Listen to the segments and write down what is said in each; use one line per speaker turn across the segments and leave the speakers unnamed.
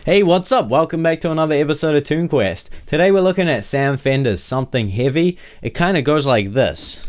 Hey, what's up? Welcome back to another episode of Tune Quest. Today we're looking at Sam Fender's Something Heavy. It kind of goes like this.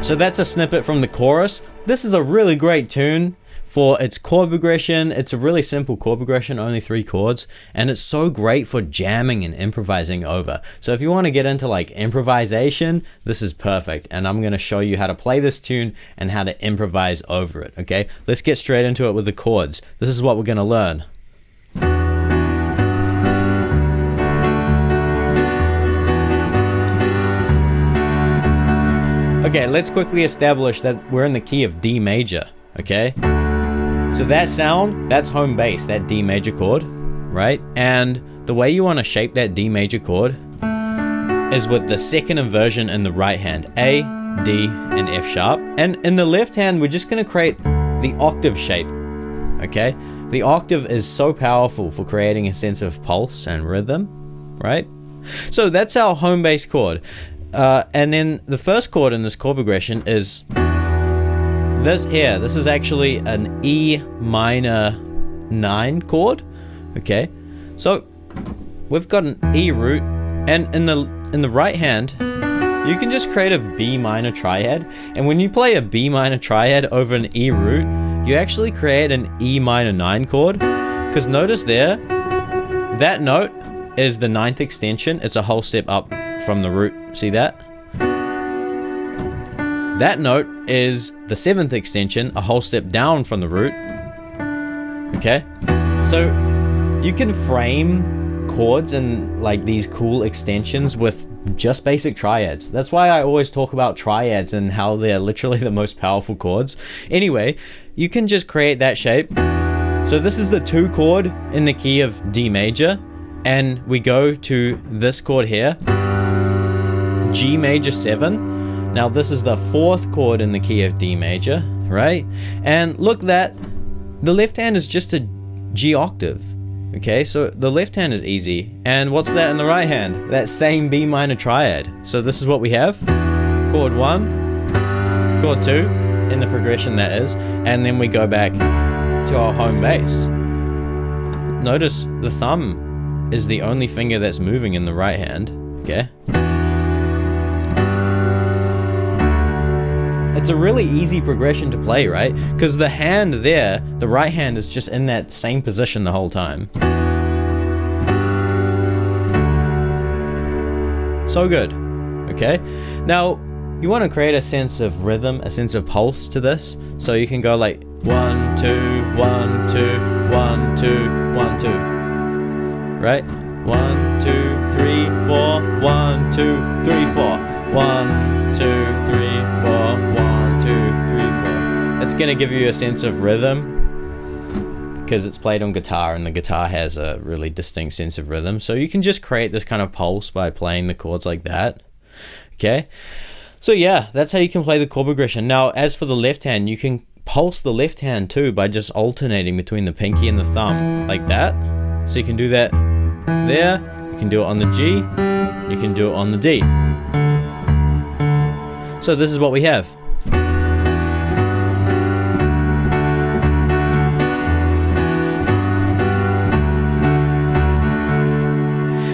So that's a snippet from the chorus. This is a really great tune for its chord progression. It's a really simple chord progression, only 3 chords, and it's so great for jamming and improvising over. So if you want to get into like improvisation, this is perfect, and I'm going to show you how to play this tune and how to improvise over it. Okay, let's get straight into it with the chords. This is what we're going to learn. Okay, let's quickly establish that we're in the key of D major, okay? So that sound, that's home bass, that D major chord, right? And the way you want to shape that D major chord is with the second inversion in the right hand, A, D, and F sharp. And in the left hand, we're just going to create the octave shape, okay? The octave is so powerful for creating a sense of pulse and rhythm, right? So that's our home bass chord. And then the first chord in this chord progression is this here. This is actually an E minor 9 chord. Okay, so we've got an E root, and in the right hand, you can just create a B minor triad. And when you play a B minor triad over an E root, you actually create an E minor 9 chord. Because notice there, that note is the 9th extension. It's a whole step up from the root. See that? That note is the 7th extension, a whole step down from the root. Okay? So you can frame chords and like these cool extensions with just basic triads. That's why I always talk about triads and how they're literally the most powerful chords. Anyway, you can just create that shape. So this is the 2 chord in the key of D major, and we go to this chord here, G major 7. Now this is the 4th chord in the key of D major, right? And look, that the left hand is just a G octave. Okay, so the left hand is easy. And what's that in the right hand? That same B minor triad. So this is what we have. Chord 1, chord 2, in the progression that is, and then we go back to our home bass. Notice the thumb is the only finger that's moving in the right hand, okay? It's a really easy progression to play, right? Because the hand there, the right hand, is just in that same position the whole time. So good, okay? Now, you want to create a sense of rhythm, a sense of pulse to this. So you can go like 1, 2, 1, 2, 1, 2, 1, 2. Right? 1, 2, 3, 4, 1, 2, 3, 4. 1, 2, 3, 4, 1, 2, 3, 4. It's gonna give you a sense of rhythm because it's played on guitar, and the guitar has a really distinct sense of rhythm. So you can just create this kind of pulse by playing the chords like that. Okay, so yeah, that's how you can play the chord progression. Now, as for the left hand, you can pulse the left hand too by just alternating between the pinky and the thumb like that. So you can do that there, you can do it on the G, you can do it on the D. So this is what we have.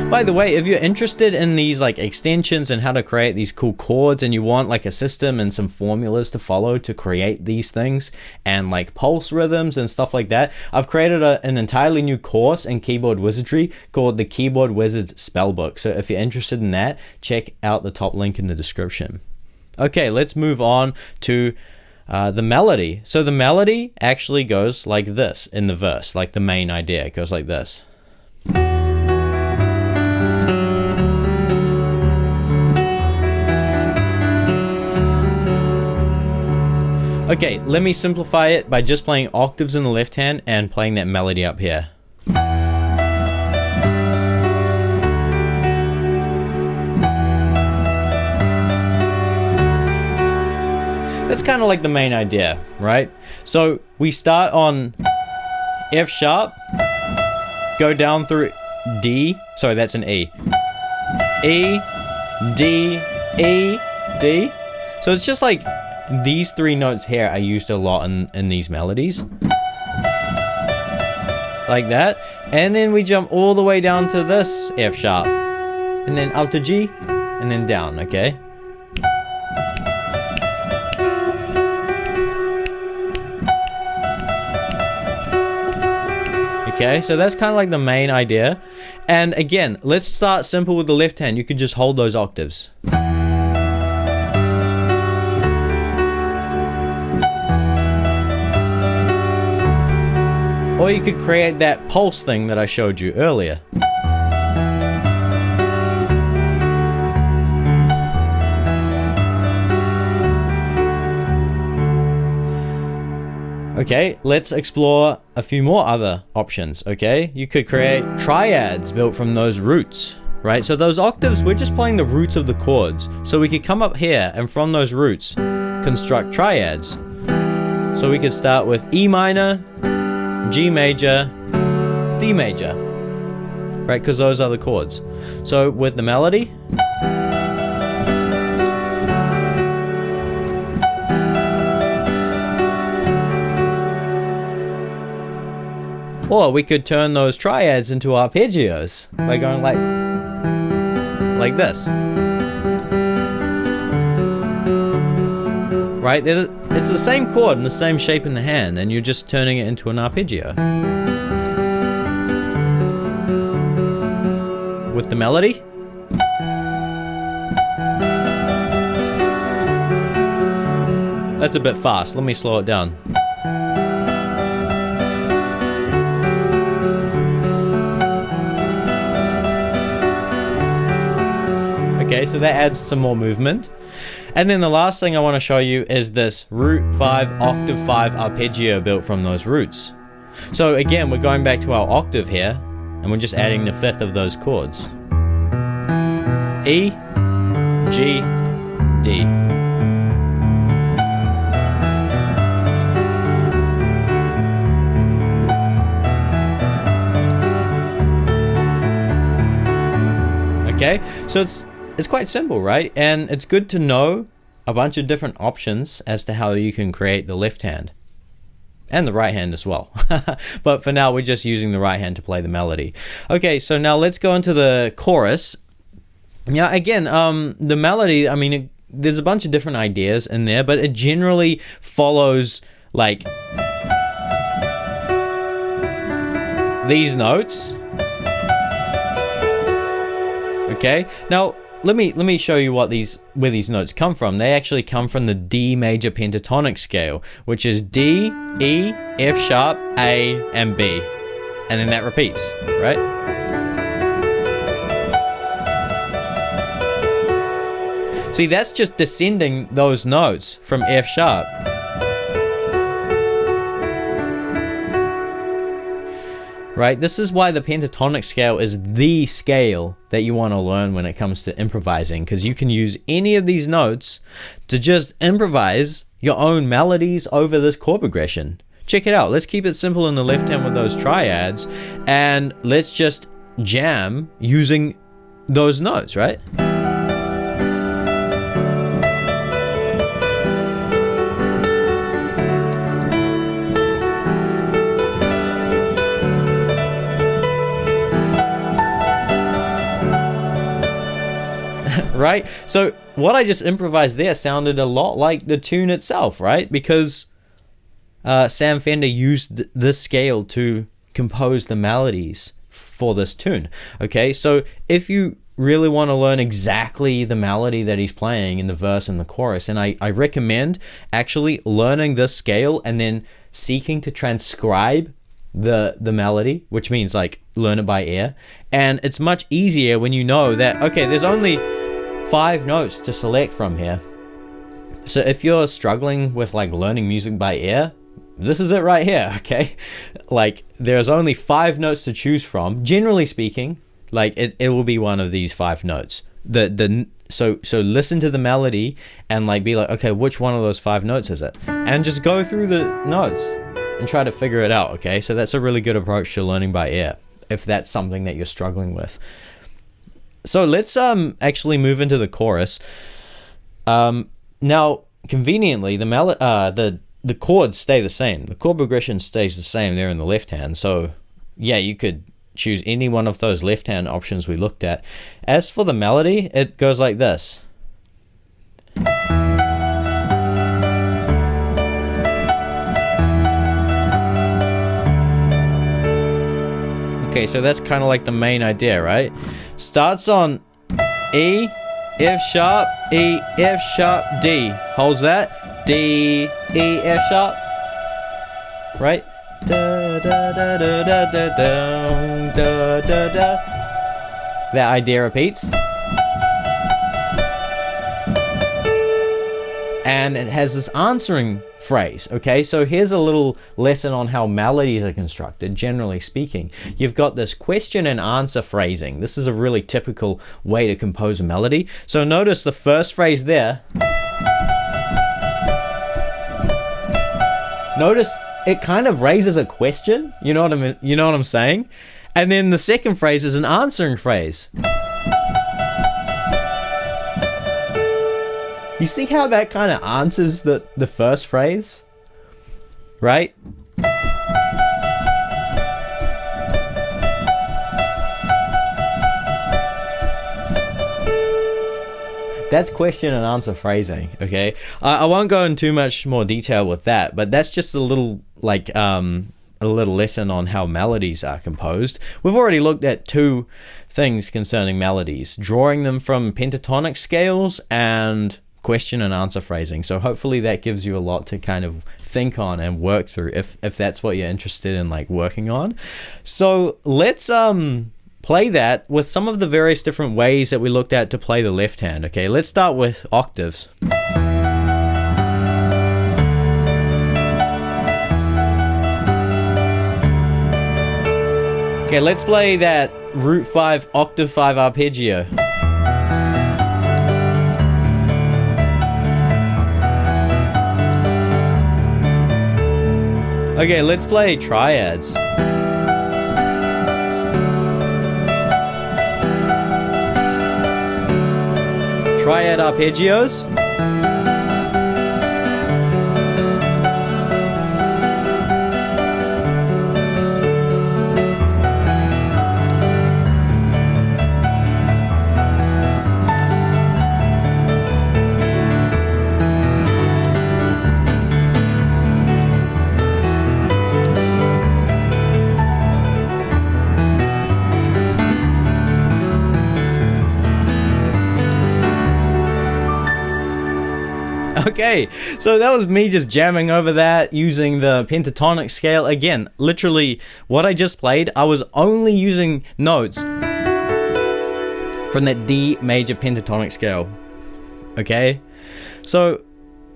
By the way, if you're interested in these like extensions and how to create these cool chords, and you want like a system and some formulas to follow to create these things and like pulse rhythms and stuff like that, I've created an entirely new course in keyboard wizardry called the Keyboard Wizards Spellbook. So if you're interested in that, check out the top link in the description. Okay, let's move on to the melody. So the melody actually goes like this in the verse, like the main idea. It goes like this. Okay, let me simplify it by just playing octaves in the left hand and playing that melody up here. That's kind of like the main idea, right? So we start on F sharp, go down through D, sorry, that's an E. E, D, E, D. So it's just like these 3 notes here are used a lot in these melodies. Like that. And then we jump all the way down to this F sharp. And then up to G. And then down, okay? Okay, so that's kind of like the main idea. And again, let's start simple with the left hand. You could just hold those octaves. Or you could create that pulse thing that I showed you earlier. Okay, let's explore a few more other options, okay? You could create triads built from those roots, right? So those octaves, we're just playing the roots of the chords. So we could come up here and from those roots, construct triads. So we could start with E minor, G major, D major, right? Because those are the chords. So with the melody, or we could turn those triads into arpeggios by going like this. Right? It's the same chord and the same shape in the hand, and you're just turning it into an arpeggio. With the melody. That's a bit fast. Let me slow it down. Okay, so that adds some more movement. And then the last thing I want to show you is this root 5, octave 5 arpeggio built from those roots. So again, we're going back to our octave here, and we're just adding the 5th of those chords. E, G, D. Okay, so it's quite simple, right? And it's good to know a bunch of different options as to how you can create the left hand. And the right hand as well. But for now, we're just using the right hand to play the melody. Okay, so now let's go into the chorus. Yeah, again, the melody, I mean, there's a bunch of different ideas in there, but it generally follows like these notes. Okay, now let me show you where these notes come from. They actually come from the D major pentatonic scale, which is D, E, F sharp, A, and B. And then that repeats, right? See, that's just descending those notes from F sharp. Right? This is why the pentatonic scale is the scale that you want to learn when it comes to improvising, because you can use any of these notes to just improvise your own melodies over this chord progression. Check it out. Let's keep it simple in the left hand with those triads, and let's just jam using those notes, right? Right? So what I just improvised there sounded a lot like the tune itself, right? Because Sam Fender used this scale to compose the melodies for this tune. Okay, so if you really want to learn exactly the melody that he's playing in the verse and the chorus, and I recommend actually learning this scale and then seeking to transcribe the melody, which means like learn it by ear. And it's much easier when you know that, okay, there's only 5 notes to select from here. So if you're struggling with like learning music by ear, this is it right here, okay? Like there's only 5 notes to choose from. Generally speaking, like it will be one of these 5 notes. So listen to the melody and like be like, okay, which one of those 5 notes is it? And just go through the notes and try to figure it out, okay? So that's a really good approach to learning by ear, if that's something that you're struggling with. So let's actually move into the chorus. Now, conveniently, the chords stay the same. The chord progression stays the same there in the left hand. So, yeah, you could choose any one of those left hand options we looked at. As for the melody, it goes like this. Okay, so that's kind of like the main idea, right? Starts on E, F sharp, E, F sharp, D. Holds that. D, E, F sharp. Right? Da, da, da, da, da, da, da, da, da, da. That idea repeats. And it has this answering phrase, okay? So here's a little lesson on how melodies are constructed, generally speaking. You've got this question and answer phrasing. This is a really typical way to compose a melody. So notice the first phrase there. Notice it kind of raises a question, you know what I'm saying? And then the second phrase is an answering phrase. You see how that kind of answers the first phrase? Right? That's question and answer phrasing, okay? I won't go in too much more detail with that, but that's just a little, like, a little lesson on how melodies are composed. We've already looked at two things concerning melodies, drawing them from pentatonic scales and question and answer phrasing. So hopefully that gives you a lot to kind of think on and work through if that's what you're interested in, like, working on. So let's play that with some of the various different ways that we looked at to play the left hand. Okay, let's start with octaves. Okay, let's play that root 5 octave 5 arpeggio. Okay, let's play triads. Triad arpeggios. Okay, so that was me just jamming over that using the pentatonic scale. Again, literally what I just played, I was only using notes from that D major pentatonic scale. Okay, so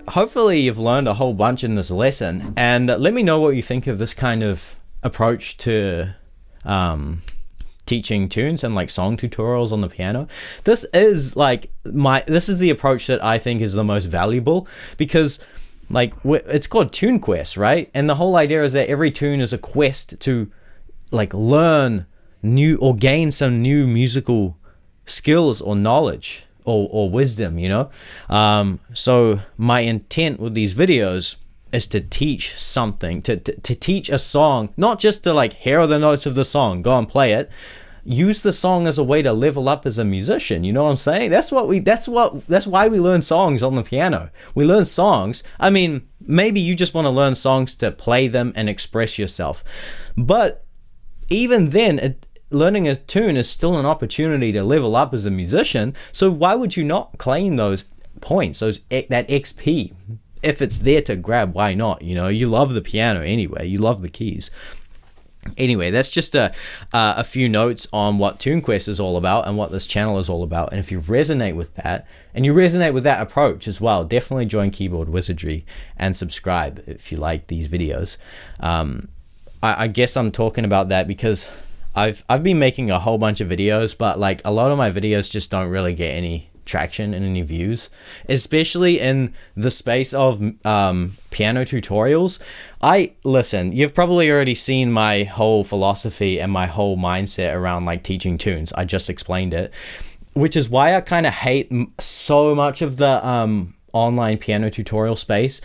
hopefully you've learned a whole bunch in this lesson, and let me know what you think of this kind of approach to teaching tunes and like song tutorials on the piano. This is the approach that I think is the most valuable, because like it's called Tune Quest, right? And the whole idea is that every tune is a quest to like learn new or gain some new musical skills or knowledge or wisdom, you know? So my intent with these videos is to teach something, to teach a song, not just to like, here are the notes of the song, go and play it. Use the song as a way to level up as a musician. You know what I'm saying? That's why we learn songs on the piano. We learn songs. I mean, maybe you just want to learn songs to play them and express yourself. But even then, learning a tune is still an opportunity to level up as a musician. So why would you not claim those points, that XP? If it's there to grab, why not? You know, you love the piano anyway. You love the keys. Anyway, that's just a few notes on what TuneQuest is all about and what this channel is all about. And if you resonate with that, and you resonate with that approach as well, definitely join Keyboard Wizardry and subscribe if you like these videos. I guess I'm talking about that because I've been making a whole bunch of videos, but like a lot of my videos just don't really get any traction and any views, especially in the space of piano tutorials. Listen, you've probably already seen my whole philosophy and my whole mindset around like teaching tunes. I just explained it, which is why I kind of hate so much of the online piano tutorial space,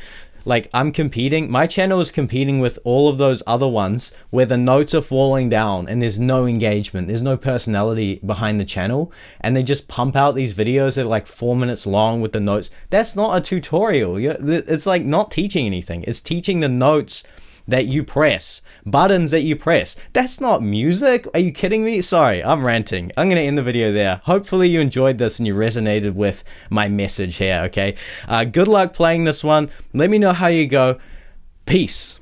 like my channel is competing with all of those other ones where the notes are falling down and there's no engagement, there's no personality behind the channel, and they just pump out these videos that are like 4 minutes long with the notes. That's not a tutorial. It's like not teaching anything. It's teaching the notes that you press, buttons that you press. That's not music. Are you kidding me? Sorry, I'm ranting. I'm gonna end the video there. Hopefully you enjoyed this and you resonated with my message here, okay? Good luck playing this one. Let me know how you go. Peace.